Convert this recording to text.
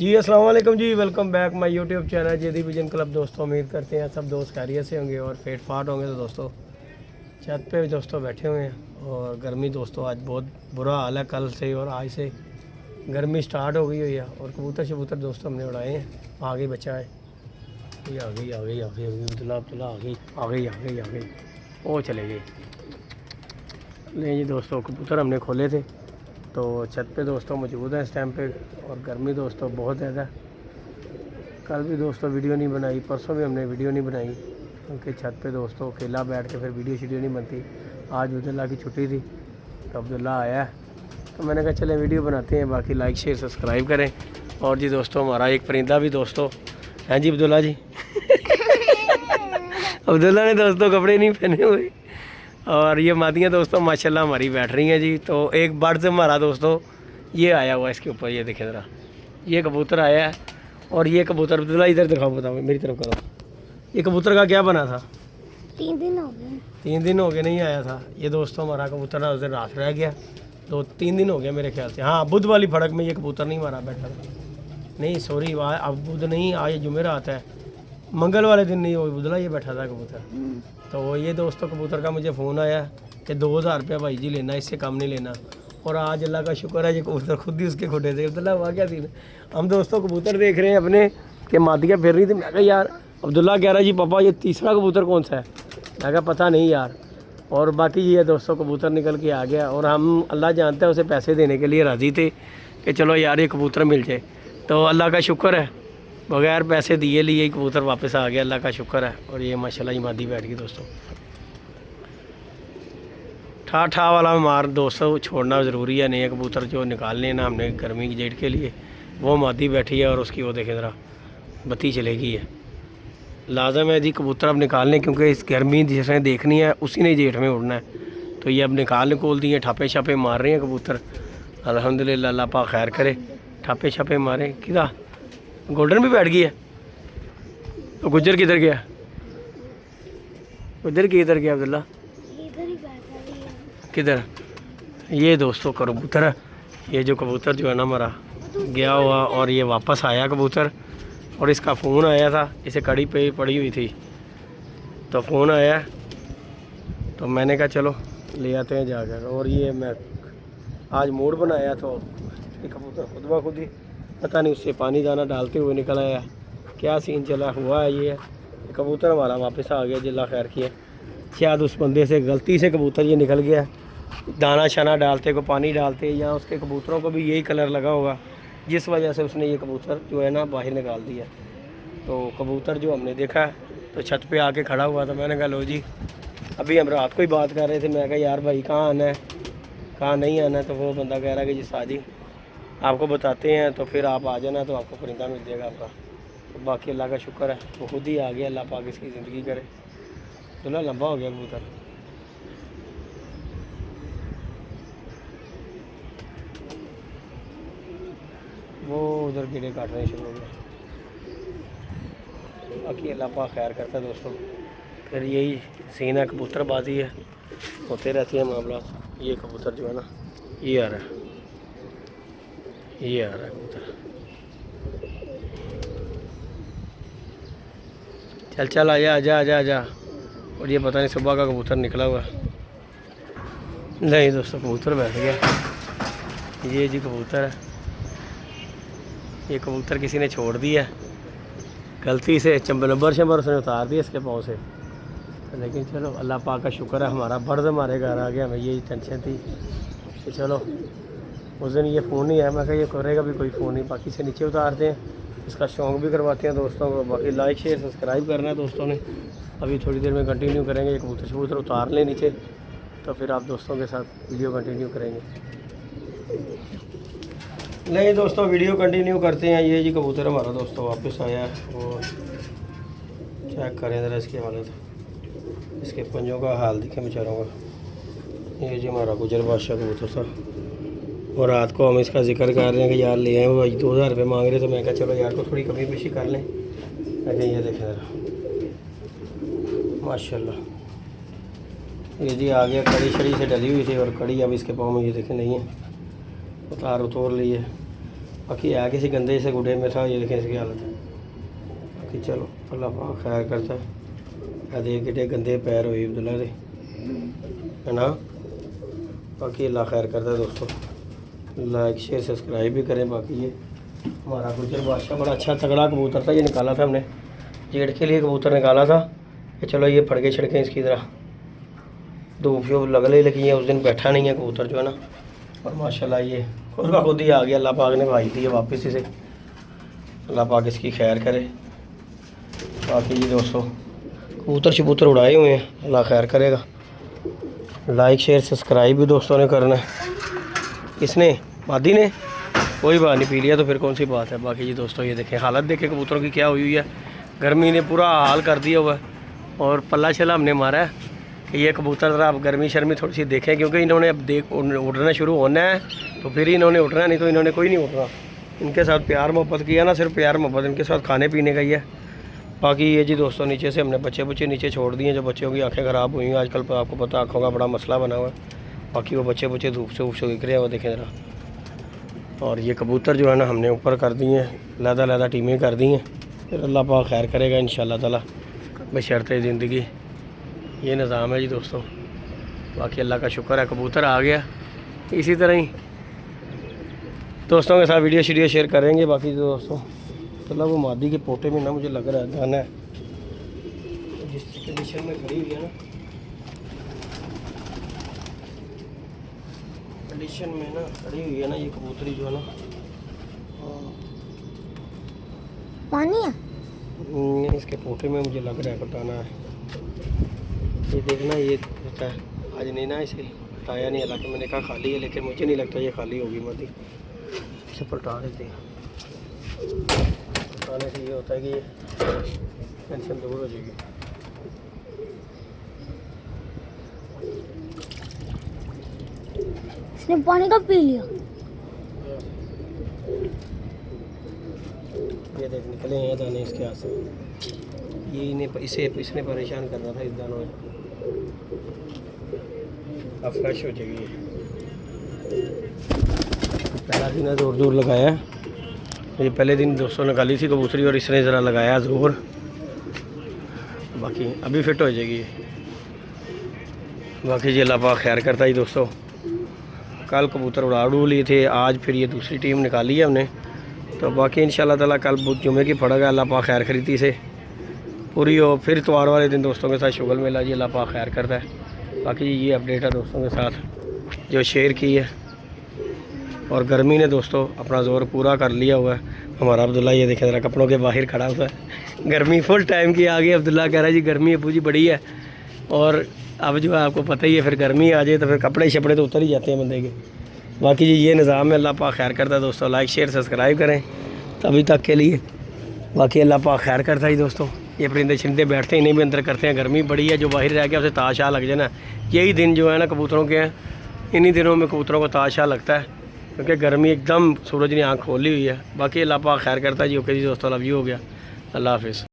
जी अस्सलाम वालेकुम जी, welcome back my YouTube channel JD vision club. दोस्तों उम्मीद करते हैं सब दोस्त खैरियत से होंगे और फेट फाट होंगे। तो दोस्तों छत पे दोस्तों बैठे हुए हैं और गर्मी दोस्तों आज बहुत बुरा हाल है। कल से और आज से गर्मी स्टार्ट हो गई हुई है और कबूतर शबूतर दोस्तों हमने उड़ाए हैं। आ गई बच्चा है, ये आ गई आ गई आ गई अब्दुल्ला अब्दुल्ला आ गई आ गई आ गई आ गई, वो चले गए। नहीं जी दोस्तों, कबूतर हमने खोले थे तो छत पे दोस्तों मौजूद है इस टाइम पे और गर्मी दोस्तों बहुत ज़्यादा। कल भी दोस्तों वीडियो नहीं बनाई, परसों भी हमने वीडियो नहीं बनाई क्योंकि छत पे दोस्तों अकेला बैठ के फिर वीडियो नहीं बनती। आज अब्दुल्ला की छुट्टी थी तो अब्दुल्ला आया है तो मैंने कहा चले वीडियो बनाते हैं। बाकी लाइक शेयर सब्सक्राइब करें। और जी दोस्तों हमारा एक परिंदा भी दोस्तों हैं जी अब्दुल्ला जी अब्दुल्ला ने दोस्तों कपड़े नहीं पहने हुए और ये मादियाँ दोस्तों माशाल्लाह हमारी बैठ रही हैं जी। तो एक बर्ड हमारा दोस्तों ये आया हुआ है इसके ऊपर, ये देखें ज़रा, ये कबूतर आया है। और ये कबूतर अब्दुल्ला इधर दिखाओ, बताओ मेरी तरफ करो, ये कबूतर का क्या बना था? 3 दिन हो गए। 3 दिन हो गए नहीं आया था ये दोस्तों हमारा कबूतर ना, उस दिन रात रह गया तो 3 दिन हो गया मेरे ख्याल से। हाँ, बुध वाली फड़क में ये कबूतर नहीं मारा बैठा था, नहीं सॉरी, अब बुध नहीं, आज जुमेरात है, मंगल वाले दिन नहीं, वो बुधला ये बैठा था कबूतर। तो ये दोस्तों कबूतर का मुझे फ़ोन आया कि 2000 रुपया भाई जी लेना, इससे कम नहीं लेना। और आज अल्लाह का शुक्र है ये कबूतर खुद ही उसके खुडे थे। अब्दुल्ला हुआ क्या थी, हम दोस्तों कबूतर देख रहे हैं अपने कि मादियाँ फिर रही थी। मैं कहा यार, अब्दुल्ला कह रहा है जी पापा ये तीसरा कबूतर कौन सा है? मैं कहा पता नहीं यार। और बाकी ये दोस्तों कबूतर निकल के आ गया और हम अल्लाह जानता है उसे पैसे देने के लिए राज़ी थे कि चलो यार ये कबूतर मिल जाए। तो अल्लाह का शुक्र है बगैर पैसे दिए लिए कबूतर वापस आ गया, अल्लाह का शुक्र है। और ये माशाल्लाह ये मादी बैठ गई दोस्तों। ठा ठा वाला मार दोस्तों छोड़ना ज़रूरी है, नए कबूतर जो निकालने ना हमने गर्मी की जेट के लिए, वो मादी बैठी है और उसकी वो देखें ज़रा बत्ती चलेगी है। लाजम है जी कबूतर अब निकालने, क्योंकि इस गर्मी जिसने देखनी है उसी ने जेठ में उड़ना है। तो ये अब निकाल दिए, ठापे छापे मार रहे हैं कबूतर। अल्हम्दुलिल्लाह अल्लाह पाक खैर करे, ठापे छापे मारे। किधर गोल्डन भी बैठ गई है? तो गुज्जर किधर गया? गुज्जर किधर गया अब्दुल्ला? इधर ही बैठा है। किधर? ये दोस्तों कबूतर है, ये जो कबूतर जो है ना हमारा गया हुआ और ये वापस आया कबूतर। और इसका फ़ोन आया था, इसे कड़ी पे पड़ी हुई थी तो फ़ोन आया तो मैंने कहा चलो ले आते हैं जाकर। और ये मैं आज मूड बनाया तो ये कबूतर खुद ब खुद ही पता नहीं उससे पानी दाना डालते हुए निकल आया, क्या सीन चला हुआ है। ये कबूतर हमारा वापस आ गया, जिल्ला खैर किया। शायद उस बंदे से गलती से कबूतर ये निकल गया, दाना शाना डालते को पानी डालते या उसके कबूतरों को भी यही कलर लगा होगा जिस वजह से उसने ये कबूतर जो है ना बाहर निकाल दिया। तो कबूतर जो हमने देखा तो छत पे आके खड़ा हुआ था, मैंने कहा लो जी, अभी हम रात को ही बात कर रहे थे, मैं कहा यार भाई कहाँ आना है कहाँ नहीं आना है। तो वो बंदा कह रहा है कि जी साजी आपको बताते हैं तो फिर आप आ जाना तो आपको परिंदा मिल जाएगा आपका। तो बाकी अल्लाह का शुक्र है वो खुद ही आ गया, अल्लाह पाक इसकी ज़िंदगी करे। थोड़ा लंबा हो गया कबूतर। वो उधर कीड़े काटने शुरू हो गए। बाकी अल्लाह पाक खैर करता है दोस्तों। फिर यही सीन है, कबूतरबाजी है, होते रहती है मामला। ये कबूतर जो है ना ये आ रहा है, ये आ रहा है कबूतर। चल चल आजा आजा आजा आजा। और ये पता नहीं सुबह का कबूतर निकला हुआ नहीं दोस्तों, कबूतर बैठ गया। ये जी कबूतर है, ये कबूतर किसी ने छोड़ दिया गलती से, नंबर शंबर उसने उतार दिया इसके पाँव से। लेकिन चलो अल्लाह पाक का शुक्र है हमारा बर्ड हमारे घर आ गया। हमें यही टेंशन थी कि चलो उस दिन ये फ़ोन नहीं आया, मैं कहा ये करेगा भी कोई फ़ोन नहीं, बाकी से नीचे उतारते हैं, इसका शौक़ भी करवाते हैं दोस्तों को। बाकी लाइक शेयर सब्सक्राइब करना है दोस्तों ने। अभी थोड़ी देर में कंटिन्यू करेंगे, ये कबूतर शबूतर उतार लें नीचे तो फिर आप दोस्तों के साथ वीडियो कंटिन्यू करेंगे। नहीं दोस्तों वीडियो कंटिन्यू करते हैं। ये जी कबूतर हमारा दोस्तों वापस आया है और चेक करें ज़रा इसकी हालत, इसके पंजों का हाल दिखे बेचारों का। ये जी हमारा गुजर बादशाह कबूतर था और रात को हम इसका जिक्र कर रहे हैं कि यार ले आए, वो 2000 रुपये मांग रहे तो मैं कहा चलो यार को थोड़ी कमी पेशी कर लें। अच्छा ये देखें ज़रा माशाल्लाह, ये जी आ गया, कड़ी शड़ी से डली हुई थी और कड़ी अब इसके पाँव में ये देखें नहीं है, उतार ली है। बाकी है किसी गंदे से गुड्डे में था, ये देखें इसकी हालत है। बाकी चलो अल्लाह पाक खैर करता है। देख कितने गंदे पैर हुए अब्दुल्ला दे, है ना। बाकी अल्लाह खैर करता है दोस्तों, लाइक शेयर सब्सक्राइब भी करें। बाकी ये हमारा गुजर बादशाह बड़ा अच्छा तगड़ा कबूतर था, ये निकाला था हमने जेड के लिए कबूतर निकाला था कि चलो ये फड़के छड़के इसकी तरह धूप शूप लगने लगी है। उस दिन बैठा नहीं है कबूतर जो है ना, और माशाल्लाह ये खुद का खुद ही आ गया। अल्लाह पाक ने भाई दी है वापस इसे, अल्लाह पाक इसकी खैर करे। बाकी ये दोस्तों कबूतर शबूतर उड़ाए हुए हैं, अल्लाह खैर करेगा। लाइक शेयर सब्सक्राइब भी दोस्तों ने करना है। किसने? मादी ने? कोई बात नहीं, पी लिया तो फिर कौन सी बात है। बाकी जी दोस्तों ये देखें हालत, देखें कबूतरों की क्या हुई है। गर्मी ने पूरा हाल कर दिया हुआ है, और पल्ला छला हमने मारा है कि ये कबूतर ज़रा अब गर्मी शर्मी थोड़ी सी देखें, क्योंकि इन्होंने अब उड़ना शुरू होना है तो फिर ही इन्होंने उठना, नहीं तो इन्होंने कोई नहीं उठना। इनके साथ प्यार मोहब्बत किया ना, सिर्फ प्यार मोहब्बत, इनके साथ खाने पीने का ही है। बाकी ये जी दोस्तों नीचे से हमने बच्चे नीचे छोड़ दिए, जो बच्चों की आंखें ख़राब हुई हैं आजकल, पर आपको पता आँखों का बड़ा मसला बना हुआ है। बाकी वो बच्चे धूप से ऊप से दिख रहे हैं, वो देखें ज़रा। और ये कबूतर जो है ना हमने ऊपर कर दिए हैं, लहदा टीमें कर दी हैं, फिर अल्लाह पाक खैर करेगा इंशाल्लाह ताला बशर्ते ज़िंदगी। ये निज़ाम है जी दोस्तों। बाकी अल्लाह का शुक्र है कबूतर आ गया। इसी तरह ही दोस्तों के साथ वीडियो शेयर करेंगे। बाकी दोस्तों मतलब वो मादी के पोटे में ना मुझे लग रहा है दाना है, जिस कंडीशन में खड़ी हुई है ना, कंडीशन में ना खड़ी हुई है ना ये कबूतरी जो है ना, पानी है इसके पोटे में मुझे लग रहा है दाना है। ये देखना ये होता है, आज नहीं ना इसे पलटाया नहीं, हालांकि मैंने कहा खाली है, लेकिन मुझे नहीं लगता ये खाली होगी मादी। इसे पलटा देते हैं, पलटाने से ये होता है कि ये टेंशन दूर हो जाएगी। इसने पानी का पी लिया। ये देख निकले हैं दाने इसके हाथ से, ये इसने परेशान कर रहा था इस दानों में। अब फ्रेश हो जाएगी। पहला दिन है जोर लगाया है, ये पहले दिन दोस्तों निकाली थी कबूतरी और इसने ज़रा लगाया जोर, बाकी अभी फिट हो जाएगी। बाकी जी अल्लाह पाक खैर करता ही दोस्तों। कल कबूतर उड़ा लिए थे, आज फिर ये दूसरी टीम निकाली है हमने, तो बाकी इंशाल्लाह ताला कल जुमे की पड़ेगा। अल्लाह पाक खैर खरीदी से पूरी हो, फिर इतवार वाले दिन दोस्तों के साथ शुगल मेला जी, अल्लाह पाक खैर करता है। बाकी ये अपडेट है दोस्तों के साथ जो शेयर की है। और गर्मी ने दोस्तों अपना ज़ोर पूरा कर लिया हुआ है। हमारा अब्दुल्ला ये देखें ज़रा कपड़ों के बाहर खड़ा हुआ है, गर्मी फुल टाइम की आ गई। अब्दुल्ला कह रहा है जी गर्मी अबू जी बड़ी है, और अब जो है आपको पता ही है फिर गर्मी आ जाए तो फिर कपड़े शपड़े तो उतर ही जाते हैं बंदे के। बाकी जी ये निज़ाम है, अल्लाह पाक खैर करता है दोस्तों। लाइक शेयर सब्सक्राइब करें तभी तक के लिए। बाकी अल्लाह पाक खैर करता ही दोस्तों। ये परिंदे छिंदे बैठते ही नहीं भी अंदर करते हैं, गर्मी बड़ी है, जो बाहर रह गया उसे ताशा लग जाना। यही दिन जो है ना कबूतरों के हैं, इन्हीं दिनों में कबूतरों को ताशा लगता है, क्योंकि गर्मी एकदम सूरज ने आँख खोली हुई है। बाकी अल्लाह पाक खैर करता है जी। ओके जी दोस्तों, लव यू हो गया, अल्लाह हाफिज़।